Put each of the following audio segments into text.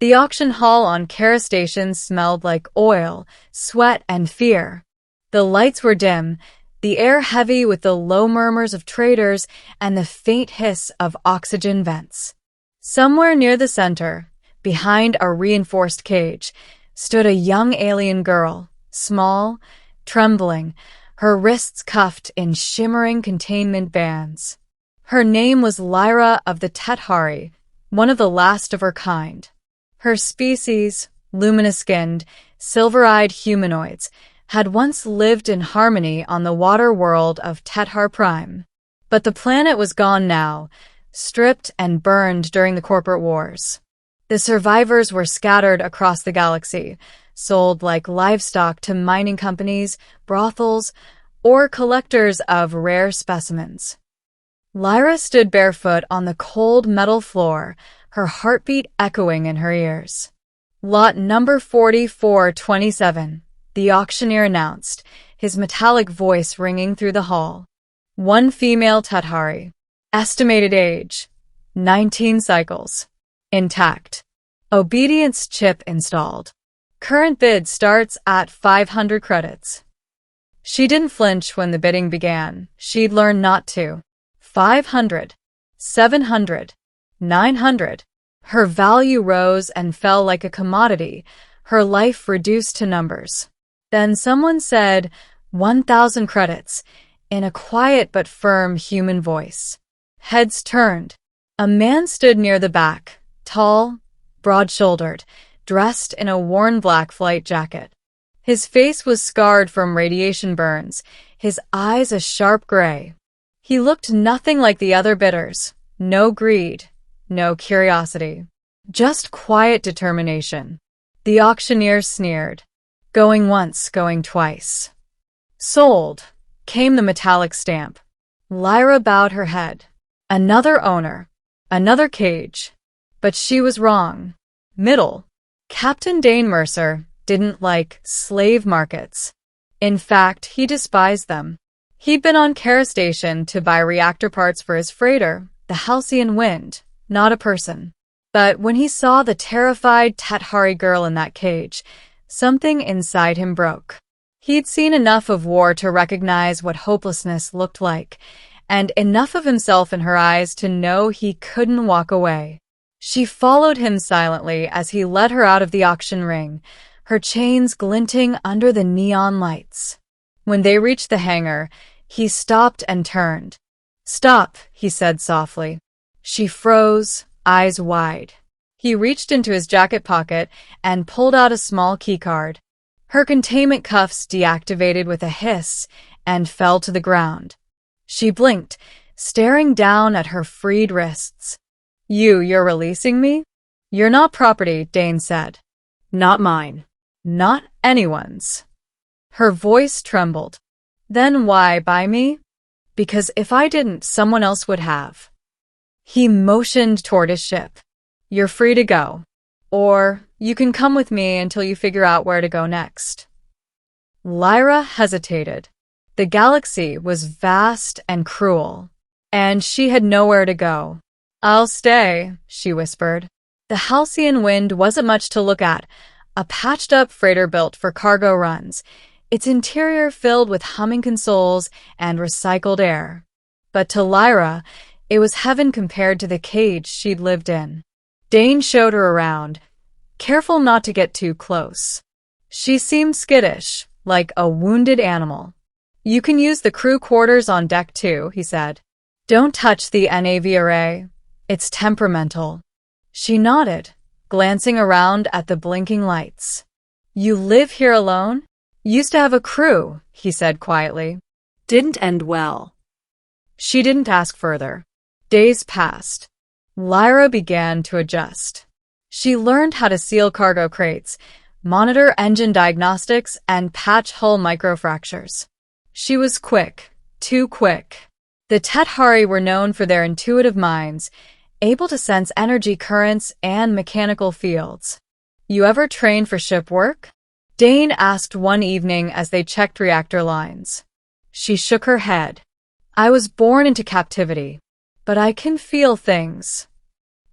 The auction hall on Kara Station smelled like oil, sweat, and fear. The lights were dim, the air heavy with the low murmurs of traders and the faint hiss of oxygen vents. Somewhere near the center, behind a reinforced cage, stood a young alien girl, small, trembling, her wrists cuffed in shimmering containment bands. Her name was Lyra of the Tethari, one of the last of her kind. Her species, luminous-skinned, silver-eyed humanoids, had once lived in harmony on the water world of Tethar Prime. But the planet was gone now, stripped and burned during the corporate wars. The survivors were scattered across the galaxy, sold like livestock to mining companies, brothels, or collectors of rare specimens. Lyra stood barefoot on the cold metal floor, her heartbeat echoing in her ears. Lot number 4427, the auctioneer announced, his metallic voice ringing through the hall. One female Tethari. Estimated age, 19 cycles. Intact. Obedience chip installed. Current bid starts at 500 credits. She didn't flinch when the bidding began. She'd learned not to. 500. 700. 900. Her value rose and fell like a commodity, her life reduced to numbers. Then someone said, 1,000 credits, in a quiet but firm human voice. Heads turned. A man stood near the back, tall, broad-shouldered, dressed in a worn black flight jacket. His face was scarred from radiation burns, his eyes a sharp gray. He looked nothing like the other bidders. No greed, no curiosity. Just quiet determination. The auctioneer sneered. Going once, going twice. Sold, came the metallic stamp. Lyra bowed her head. Another owner. Another cage. But she was wrong. Middle. Captain Dane Mercer didn't like slave markets. In fact, he despised them. He'd been on Kara Station to buy reactor parts for his freighter, the Halcyon Wind, not a person. But when he saw the terrified Tethari girl in that cage, something inside him broke. He'd seen enough of war to recognize what hopelessness looked like, and enough of himself in her eyes to know he couldn't walk away. She followed him silently as he led her out of the auction ring, her chains glinting under the neon lights. When they reached the hangar, he stopped and turned. Stop, he said softly. She froze, eyes wide. He reached into his jacket pocket and pulled out a small keycard. Her containment cuffs deactivated with a hiss and fell to the ground. She blinked, staring down at her freed wrists. You're releasing me? You're not property, Dane said. Not mine. Not anyone's. Her voice trembled. Then why buy me? Because if I didn't, someone else would have. He motioned toward his ship. You're free to go. Or you can come with me until you figure out where to go next. Lyra hesitated. The galaxy was vast and cruel, and she had nowhere to go. I'll stay, she whispered. The Halcyon Wind wasn't much to look at, a patched-up freighter built for cargo runs, its interior filled with humming consoles and recycled air. But to Lyra, it was heaven compared to the cage she'd lived in. Dane showed her around, careful not to get too close. She seemed skittish, like a wounded animal. You can use the crew quarters on deck too, he said. Don't touch the NAV array. It's temperamental. She nodded, glancing around at the blinking lights. You live here alone? Used to have a crew, he said quietly. Didn't end well. She didn't ask further. Days passed. Lyra began to adjust. She learned how to seal cargo crates, monitor engine diagnostics, and patch hull microfractures. She was quick, too quick. The Tethari were known for their intuitive minds, able to sense energy currents and mechanical fields. You ever train for ship work? Dane asked one evening as they checked reactor lines. She shook her head. I was born into captivity, but I can feel things.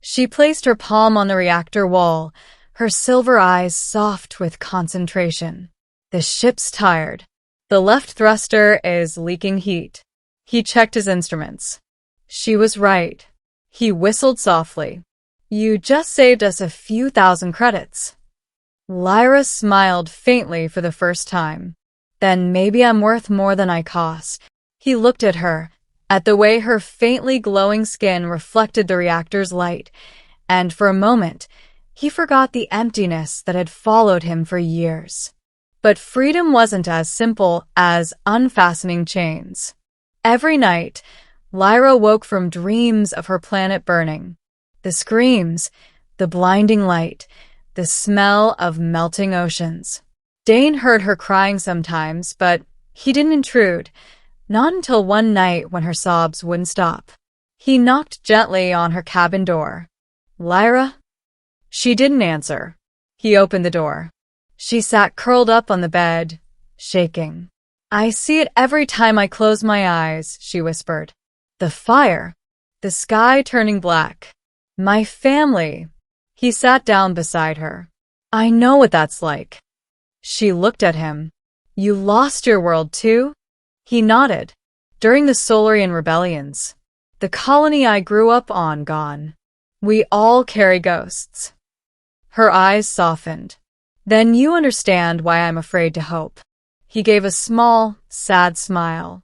She placed her palm on the reactor wall, her silver eyes soft with concentration. The ship's tired. The left thruster is leaking heat. He checked his instruments. She was right. He whistled softly. You just saved us a few thousand credits. Lyra smiled faintly for the first time. Then maybe I'm worth more than I cost. He looked at her, at the way her faintly glowing skin reflected the reactor's light, and for a moment, he forgot the emptiness that had followed him for years. But freedom wasn't as simple as unfastening chains. Every night, Lyra woke from dreams of her planet burning. The screams, the blinding light, the smell of melting oceans. Dane heard her crying sometimes, but he didn't intrude, not until one night when her sobs wouldn't stop. He knocked gently on her cabin door. Lyra? She didn't answer. He opened the door. She sat curled up on the bed, shaking. I see it every time I close my eyes, she whispered. The fire. The sky turning black. My family. He sat down beside her. I know what that's like. She looked at him. You lost your world too? He nodded. During the Solarian rebellions. The colony I grew up on gone. We all carry ghosts. Her eyes softened. Then you understand why I'm afraid to hope. He gave a small, sad smile.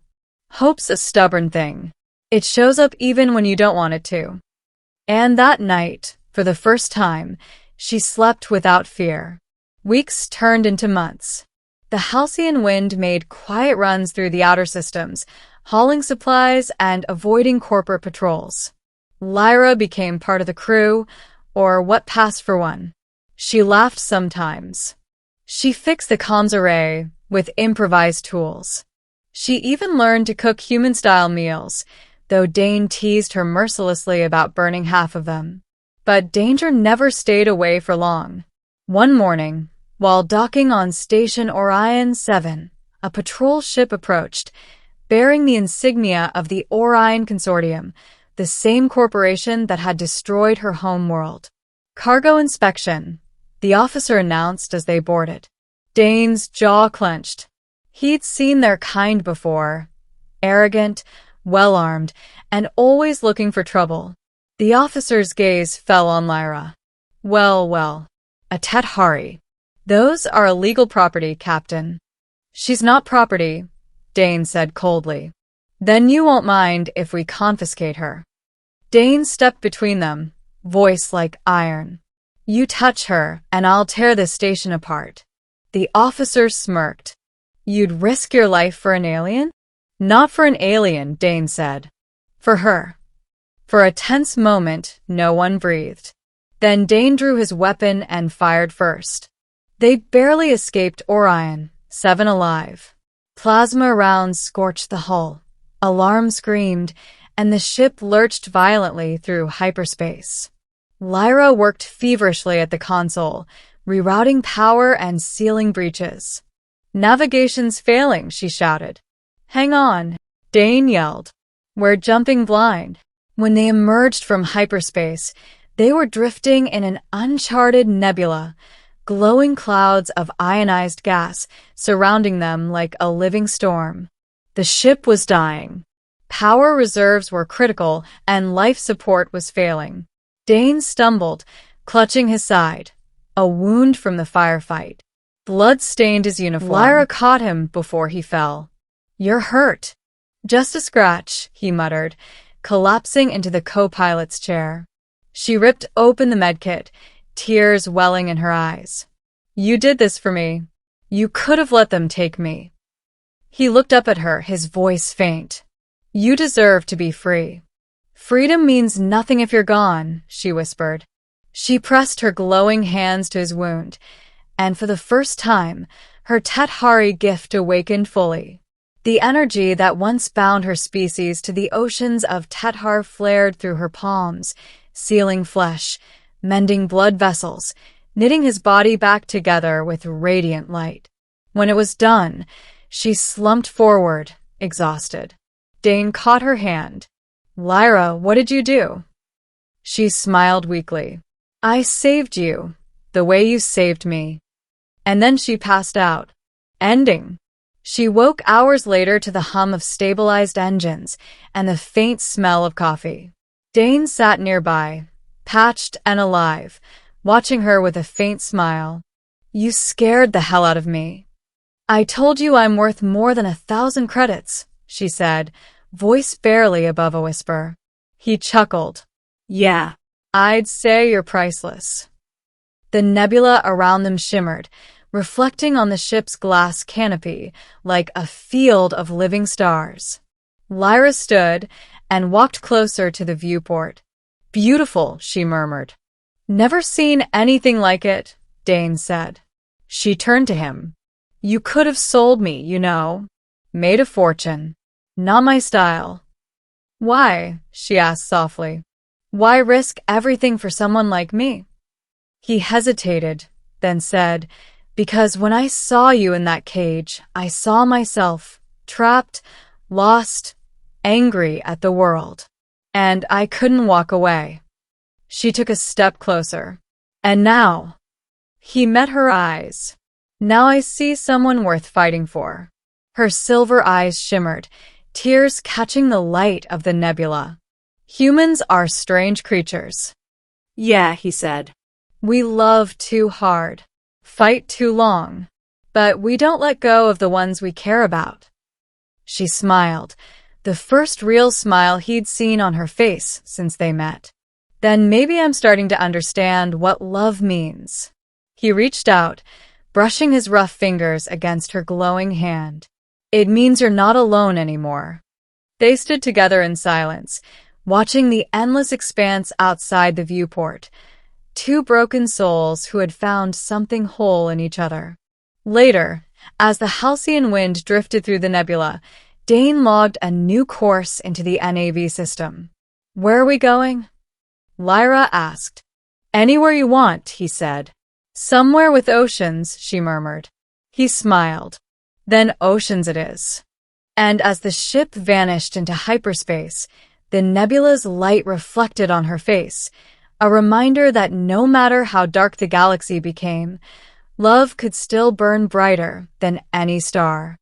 Hope's a stubborn thing. It shows up even when you don't want it to. And that night, for the first time, she slept without fear. Weeks turned into months. The halcyon wind made quiet runs through the outer systems, hauling supplies and avoiding corporate patrols. Lyra became part of the crew, or what passed for one. She laughed sometimes. She fixed the comms array with improvised tools. She even learned to cook human-style meals, though Dane teased her mercilessly about burning half of them. But danger never stayed away for long. One morning, while docking on Station Orion 7, a patrol ship approached, bearing the insignia of the Orion Consortium, the same corporation that had destroyed her home world. Cargo inspection, the officer announced as they boarded. Dane's jaw clenched. He'd seen their kind before, arrogant, well-armed, and always looking for trouble. The officer's gaze fell on Lyra. Well, a Tethari. Those are illegal property, Captain. She's not property, Dane said coldly. Then you won't mind if we confiscate her. Dane stepped between them, voice like iron. You touch her, and I'll tear this station apart. The officer smirked. You'd risk your life for an alien? Not for an alien, Dane said. For her. For a tense moment, no one breathed. Then Dane drew his weapon and fired first. They barely escaped Orion, 7 alive. Plasma rounds scorched the hull. Alarm screamed, and the ship lurched violently through hyperspace. Lyra worked feverishly at the console, rerouting power and sealing breaches. Navigation's failing, she shouted. Hang on, Dane yelled. We're jumping blind. When they emerged from hyperspace, they were drifting in an uncharted nebula, glowing clouds of ionized gas surrounding them like a living storm. The ship was dying. Power reserves were critical, and life support was failing. Dane stumbled, clutching his side, a wound from the firefight. Blood stained his uniform. Lyra caught him before he fell. You're hurt. Just a scratch, he muttered, collapsing into the co-pilot's chair. She ripped open the medkit, tears welling in her eyes. You did this for me. You could have let them take me. He looked up at her, his voice faint. You deserve to be free. Freedom means nothing if you're gone, she whispered. She pressed her glowing hands to his wound, and for the first time, her Tethari gift awakened fully. The energy that once bound her species to the oceans of Tethar flared through her palms, sealing flesh, mending blood vessels, knitting his body back together with radiant light. When it was done, she slumped forward, exhausted. Dane caught her hand. Lyra, what did you do? She smiled weakly. I saved you. the way you saved me." And then she passed out. Ending. She woke hours later to the hum of stabilized engines and the faint smell of coffee. Dane sat nearby, patched and alive, watching her with a faint smile. "You scared the hell out of me." "I told you I'm worth more than 1,000 credits," she said, voice barely above a whisper. He chuckled. "Yeah, I'd say you're priceless." The nebula around them shimmered, reflecting on the ship's glass canopy like a field of living stars. Lyra stood and walked closer to the viewport. "Beautiful," she murmured. "Never seen anything like it," Dane said. She turned to him. "You could have sold me, you know. Made a fortune. Not my style." "Why?" she asked softly. "Why risk everything for someone like me?" He hesitated, then said, "Because when I saw you in that cage, I saw myself, trapped, lost, angry at the world. And I couldn't walk away." She took a step closer. "And now?" He met her eyes. "Now I see someone worth fighting for." Her silver eyes shimmered, tears catching the light of the nebula. "Humans are strange creatures." "Yeah," he said. "We love too hard, fight too long, but we don't let go of the ones we care about." She smiled, the first real smile he'd seen on her face since they met. "Then maybe I'm starting to understand what love means." He reached out, brushing his rough fingers against her glowing hand. "It means you're not alone anymore." They stood together in silence, watching the endless expanse outside the viewport. Two broken souls who had found something whole in each other. Later, as the halcyon wind drifted through the nebula, Dane logged a new course into the NAV system. "Where are we going?" Lyra asked. "Anywhere you want," he said. "Somewhere with oceans," she murmured. He smiled. "Then oceans it is." And as the ship vanished into hyperspace, the nebula's light reflected on her face, a reminder that no matter how dark the galaxy became, love could still burn brighter than any star.